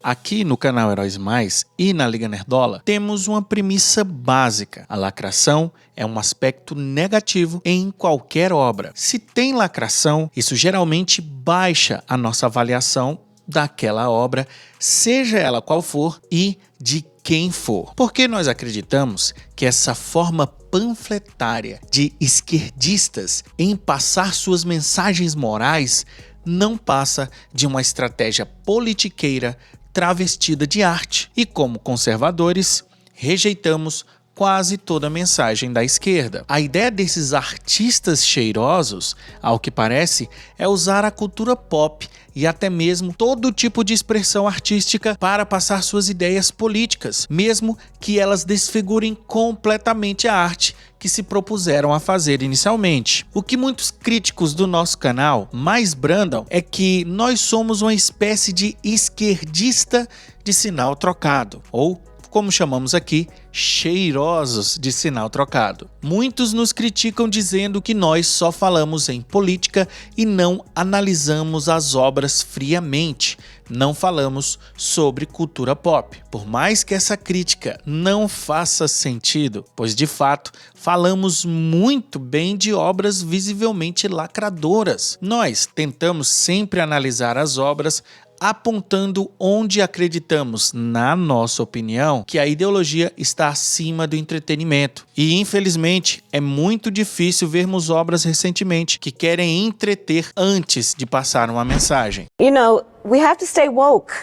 Aqui no canal Heróis Mais e na Liga Nerdola, temos uma premissa básica. A lacração é um aspecto negativo em qualquer obra. Se tem lacração, isso geralmente baixa a nossa avaliação daquela obra, seja ela qual for e de quem for. Porque nós acreditamos que essa forma panfletária de esquerdistas em passar suas mensagens morais não passa de uma estratégia politiqueira travestida de arte. E como conservadores, rejeitamos quase toda a mensagem da esquerda. A ideia desses artistas cheirosos, ao que parece, é usar a cultura pop e até mesmo todo tipo de expressão artística para passar suas ideias políticas, mesmo que elas desfigurem completamente a arte que se propuseram a fazer inicialmente. O que muitos críticos do nosso canal mais brandam é que nós somos uma espécie de esquerdista de sinal trocado, ou como chamamos aqui, cheirosos de sinal trocado. Muitos nos criticam dizendo que nós só falamos em política e não analisamos as obras friamente, não falamos sobre cultura pop. Por mais que essa crítica não faça sentido, pois de fato falamos muito bem de obras visivelmente lacradoras. Nós tentamos sempre analisar as obras apontando onde acreditamos, na nossa opinião, que a ideologia está acima do entretenimento. E, infelizmente, é muito difícil vermos obras recentemente que querem entreter antes de passar uma mensagem. You know, we have to stay woke.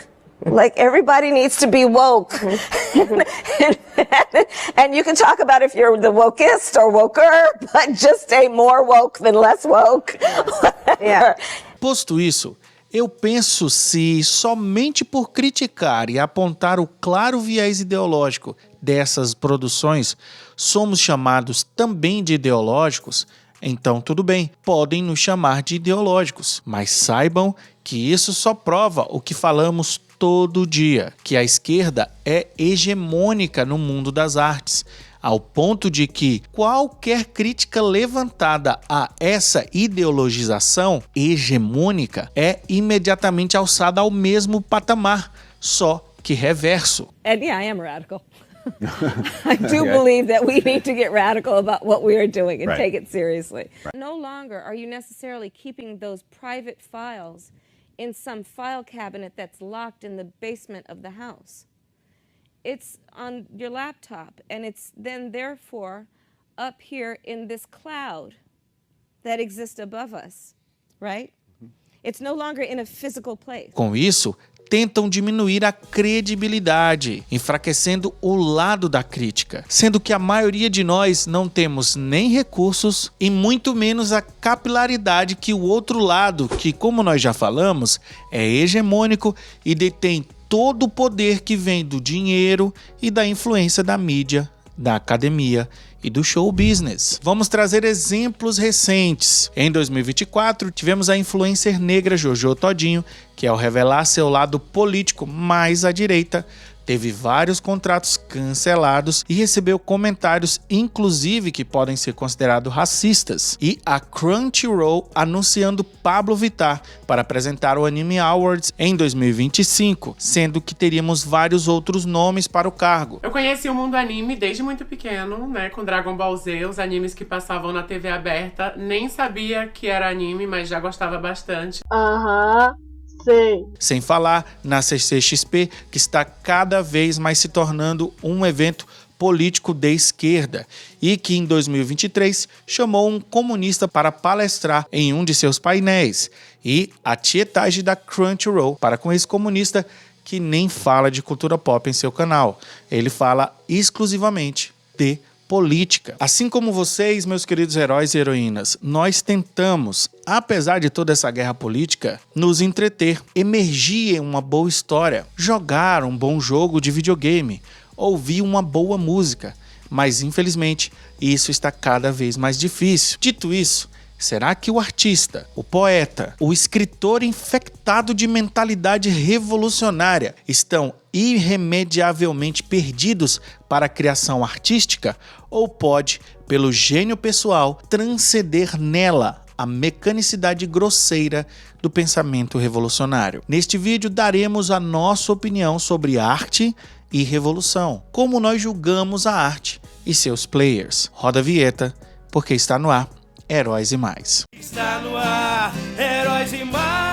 Like, everybody needs to be woke. And you can talk about if you're the wokest or woker, but just stay more woke than less woke. Yeah. Posto isso, eu penso se somente por criticar e apontar o claro viés ideológico dessas produções somos chamados também de ideológicos, então tudo bem, podem nos chamar de ideológicos, mas saibam que isso só prova o que falamos todo dia, que a esquerda é hegemônica no mundo das artes, ao ponto de que qualquer crítica levantada a essa ideologização hegemônica é imediatamente alçada ao mesmo patamar, só que reverso. And yeah, I am radical. I do believe that we need to get radical about what we are doing and take it seriously. No longer are you necessarily keeping those private files in some file cabinet that's locked in the basement of the house. It's on your laptop, and it's then therefore up here in this cloud that exists above us, right? It's no longer in a physical place. Com isso, tentam diminuir a credibilidade, enfraquecendo o lado da crítica, sendo que a maioria de nós não temos nem recursos e muito menos a capilaridade que o outro lado, que, como nós já falamos, é hegemônico e detém todo o poder que vem do dinheiro e da influência da mídia, da academia e do show business. Vamos trazer exemplos recentes. Em 2024, tivemos a influencer negra Jojo Todinho, que ao revelar seu lado político mais à direita, teve vários contratos cancelados e recebeu comentários, inclusive, que podem ser considerados racistas. E a Crunchyroll anunciando Pabllo Vittar para apresentar o Anime Awards em 2025, sendo que teríamos vários outros nomes para o cargo. Eu conheci o mundo anime desde muito pequeno, né, com Dragon Ball Z, os animes que passavam na TV aberta. Nem sabia que era anime, mas já gostava bastante. Sem falar na CCXP, que está cada vez mais se tornando um evento político de esquerda e que em 2023 chamou um comunista para palestrar em um de seus painéis, e a tietagem da Crunchyroll para com esse comunista que nem fala de cultura pop em seu canal. Ele fala exclusivamente de política. Assim como vocês, meus queridos heróis e heroínas, nós tentamos, apesar de toda essa guerra política, nos entreter, emergir em uma boa história, jogar um bom jogo de videogame, ouvir uma boa música, mas infelizmente isso está cada vez mais difícil. Dito isso, será que o artista, o poeta, o escritor infectado de mentalidade revolucionária estão irremediavelmente perdidos para a criação artística? Ou pode, pelo gênio pessoal, transcender nela a mecanicidade grosseira do pensamento revolucionário. Neste vídeo daremos a nossa opinião sobre arte e revolução, como nós julgamos a arte e seus players. Roda a vinheta, porque está no ar Heróis e Mais. Está no ar, Heróis e Mais.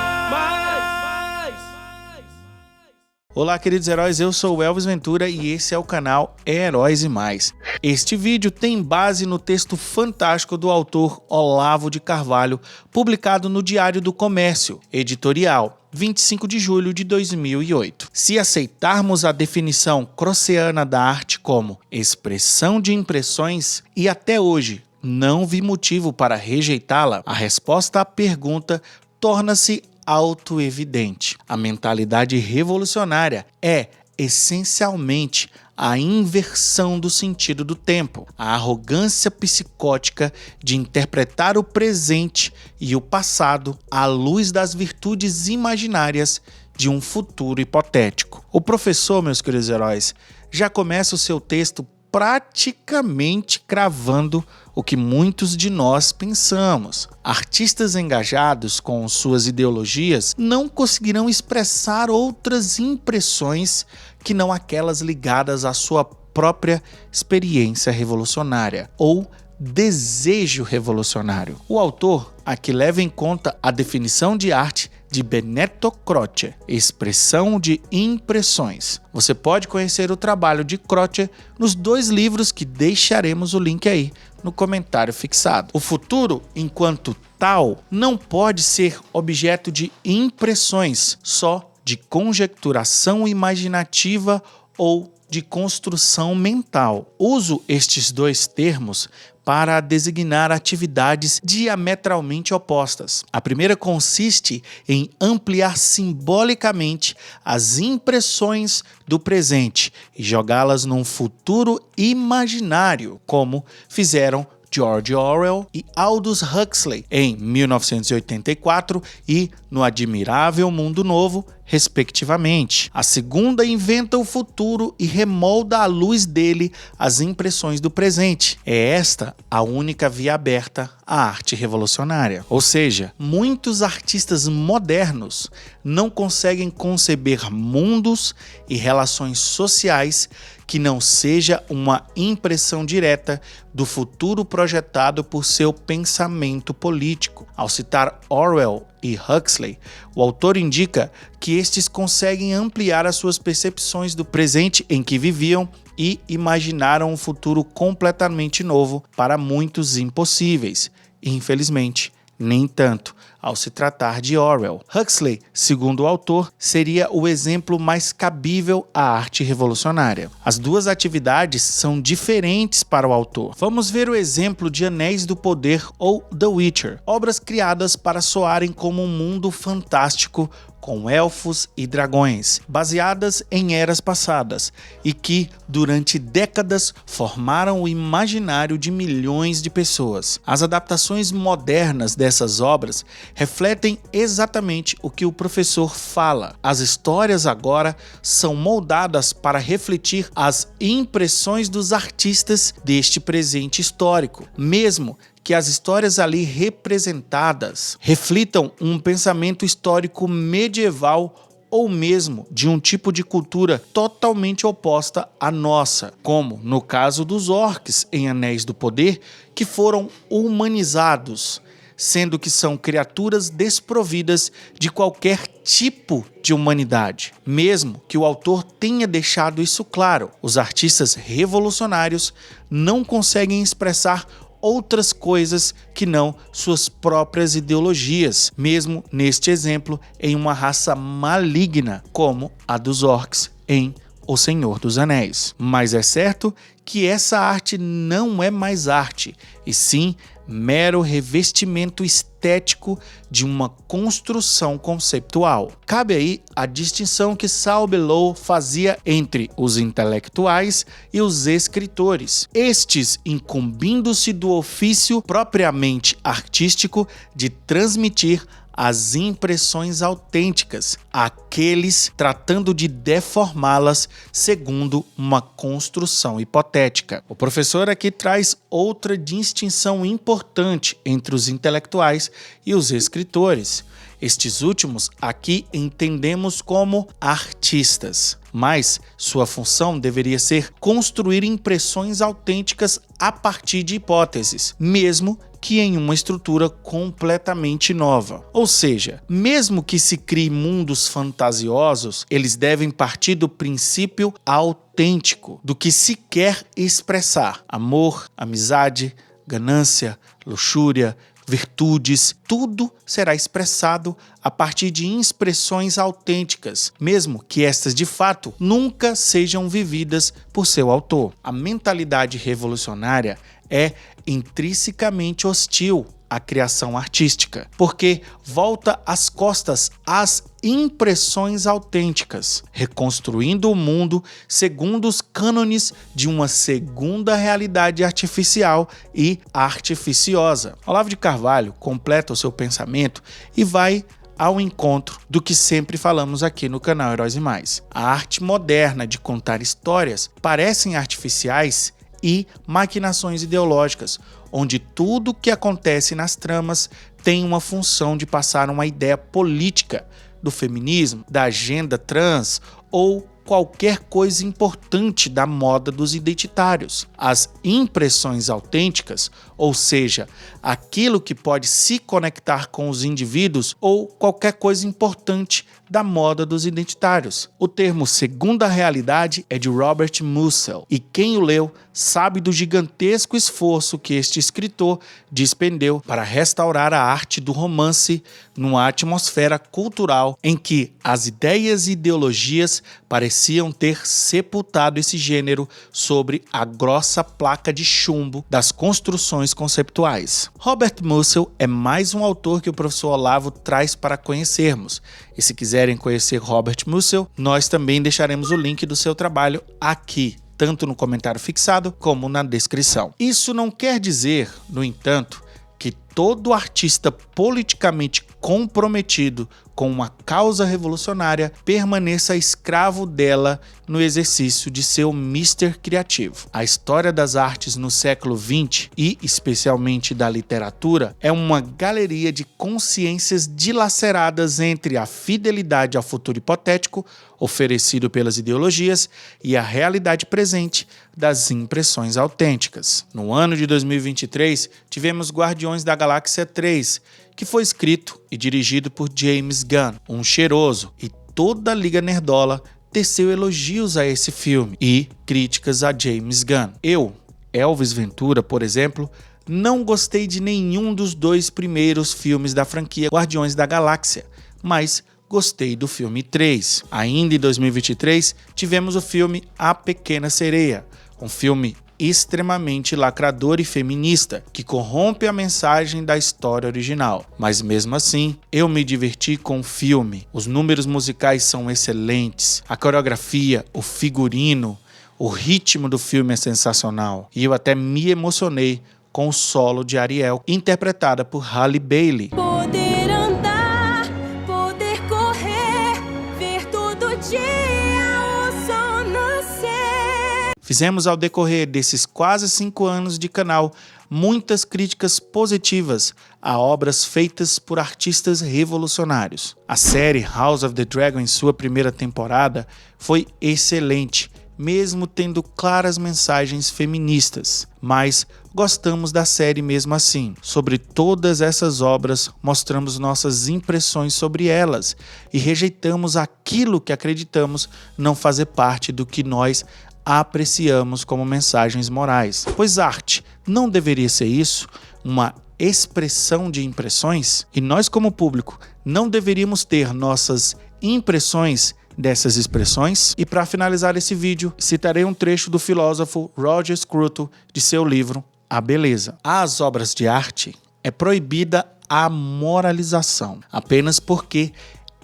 Olá, queridos heróis, eu sou o Elvis Ventura e esse é o canal Heróis e Mais. Este vídeo tem base no texto fantástico do autor Olavo de Carvalho, publicado no Diário do Comércio, editorial, 25 de julho de 2008. Se aceitarmos a definição crosseana da arte como expressão de impressões, e até hoje não vi motivo para rejeitá-la, a resposta à pergunta torna-se autoevidente. A mentalidade revolucionária é, essencialmente, a inversão do sentido do tempo, a arrogância psicótica de interpretar o presente e o passado à luz das virtudes imaginárias de um futuro hipotético. O professor, meus queridos heróis, já começa o seu texto praticamente cravando o que muitos de nós pensamos. Artistas engajados com suas ideologias não conseguirão expressar outras impressões que não aquelas ligadas à sua própria experiência revolucionária ou desejo revolucionário. O autor aqui leva em conta a definição de arte de Benedetto Croce, expressão de impressões. Você pode conhecer o trabalho de Croce nos 2 livros que deixaremos o link aí no comentário fixado. O futuro, enquanto tal, não pode ser objeto de impressões, só de conjecturação imaginativa ou de construção mental. Uso estes 2 termos para designar atividades diametralmente opostas. A primeira consiste em ampliar simbolicamente as impressões do presente e jogá-las num futuro imaginário, como fizeram George Orwell e Aldous Huxley em 1984 e No Admirável Mundo Novo, respectivamente. A segunda inventa o futuro e remolda à luz dele as impressões do presente. É esta a única via aberta à arte revolucionária. Ou seja, muitos artistas modernos não conseguem conceber mundos e relações sociais que não seja uma impressão direta do futuro projetado por seu pensamento político. Ao citar Orwell e Huxley, o autor indica que estes conseguem ampliar as suas percepções do presente em que viviam e imaginaram um futuro completamente novo, para muitos impossíveis. Infelizmente, nem tanto ao se tratar de Orwell. Huxley, segundo o autor, seria o exemplo mais cabível à arte revolucionária. As 2 atividades são diferentes para o autor. Vamos ver o exemplo de Anéis do Poder ou The Witcher, obras criadas para soarem como um mundo fantástico com elfos e dragões, baseadas em eras passadas e que, durante décadas, formaram o imaginário de milhões de pessoas. As adaptações modernas dessas obras refletem exatamente o que o professor fala. As histórias agora são moldadas para refletir as impressões dos artistas deste presente histórico, mesmo que as histórias ali representadas reflitam um pensamento histórico medieval ou mesmo de um tipo de cultura totalmente oposta à nossa, como no caso dos orcs em Anéis do Poder, que foram humanizados, sendo que são criaturas desprovidas de qualquer tipo de humanidade. Mesmo que o autor tenha deixado isso claro, os artistas revolucionários não conseguem expressar outras coisas que não suas próprias ideologias, mesmo neste exemplo em uma raça maligna como a dos orcs em O Senhor dos Anéis. Mas é certo que essa arte não é mais arte, e sim mero revestimento estético de uma construção conceitual. Cabe aí a distinção que Saul Bellow fazia entre os intelectuais e os escritores, estes incumbindo-se do ofício propriamente artístico de transmitir as impressões autênticas, aqueles tratando de deformá-las segundo uma construção hipotética. O professor aqui traz outra distinção importante entre os intelectuais e os escritores. Estes últimos aqui entendemos como artistas, mas sua função deveria ser construir impressões autênticas a partir de hipóteses, mesmo que em uma estrutura completamente nova. Ou seja, mesmo que se crie mundos fantasiosos, eles devem partir do princípio autêntico, do que se quer expressar: amor, amizade, ganância, luxúria, virtudes, tudo será expressado a partir de expressões autênticas, mesmo que estas de fato nunca sejam vividas por seu autor. A mentalidade revolucionária é intrinsecamente hostil à criação artística, porque volta as costas às impressões autênticas, reconstruindo o mundo segundo os cânones de uma segunda realidade artificial e artificiosa. Olavo de Carvalho completa o seu pensamento e vai ao encontro do que sempre falamos aqui no canal Heróis e Mais. A arte moderna de contar histórias parecem artificiais e maquinações ideológicas, onde tudo o que acontece nas tramas tem uma função de passar uma ideia política do feminismo, da agenda trans ou qualquer coisa importante da moda dos identitários. As impressões autênticas, ou seja, aquilo que pode se conectar com os indivíduos ou qualquer coisa importante da moda dos identitários. O termo segunda realidade é de Robert Musil, e quem o leu sabe do gigantesco esforço que este escritor despendeu para restaurar a arte do romance numa atmosfera cultural em que as ideias e ideologias pareciam ter sepultado esse gênero sobre a grossa placa de chumbo das construções conceptuais. Robert Musil é mais um autor que o professor Olavo traz para conhecermos. E se quiserem conhecer Robert Musil, nós também deixaremos o link do seu trabalho aqui, tanto no comentário fixado como na descrição. Isso não quer dizer, no entanto, que todo artista politicamente comprometido com uma causa revolucionária permaneça escravo dela no exercício de seu mister criativo. A história das artes no século XX, e especialmente da literatura, é uma galeria de consciências dilaceradas entre a fidelidade ao futuro hipotético oferecido pelas ideologias e a realidade presente das impressões autênticas. No ano de 2023, tivemos Guardiões da Galáxia 3, que foi escrito e dirigido por James Gunn, um cheiroso, e toda a Liga Nerdola teceu elogios a esse filme e críticas a James Gunn. Eu, Elvis Ventura, por exemplo, não gostei de nenhum dos dois primeiros filmes da franquia Guardiões da Galáxia, mas gostei do filme 3. Ainda em 2023, tivemos o filme A Pequena Sereia, um filme extremamente lacrador e feminista, que corrompe a mensagem da história original. Mas mesmo assim, eu me diverti com o filme. Os números musicais são excelentes, a coreografia, o figurino, o ritmo do filme é sensacional. E eu até me emocionei com o solo de Ariel, interpretada por Halle Bailey. Poder andar, poder correr, ver todo dia o sol nascer. Fizemos ao decorrer desses quase 5 anos de canal muitas críticas positivas a obras feitas por artistas revolucionários. A série House of the Dragon em sua primeira temporada foi excelente, mesmo tendo claras mensagens feministas, mas gostamos da série mesmo assim. Sobre todas essas obras, mostramos nossas impressões sobre elas e rejeitamos aquilo que acreditamos não fazer parte do que nós apreciamos como mensagens morais. Pois arte não deveria ser isso, uma expressão de impressões? E nós, como público, não deveríamos ter nossas impressões dessas expressões? E para finalizar esse vídeo, citarei um trecho do filósofo Roger Scruton de seu livro A Beleza. Às obras de arte é proibida a moralização, apenas porque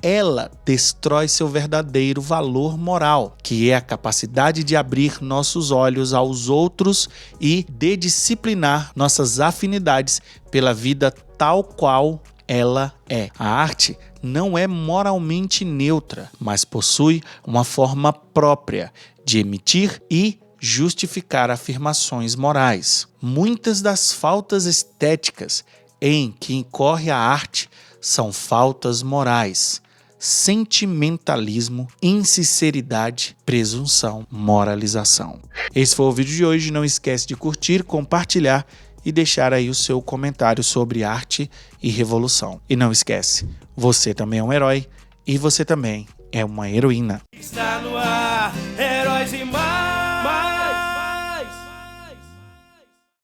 ela destrói seu verdadeiro valor moral, que é a capacidade de abrir nossos olhos aos outros e de disciplinar nossas afinidades pela vida tal qual ela é. A arte não é moralmente neutra, mas possui uma forma própria de emitir e justificar afirmações morais. Muitas das faltas estéticas em que incorre a arte são faltas morais, sentimentalismo, insinceridade, presunção, moralização. Esse foi o vídeo de hoje. Não esquece de curtir, compartilhar e deixar aí o seu comentário sobre arte e revolução. E não esquece, você também é um herói e você também é uma heroína. Está no ar.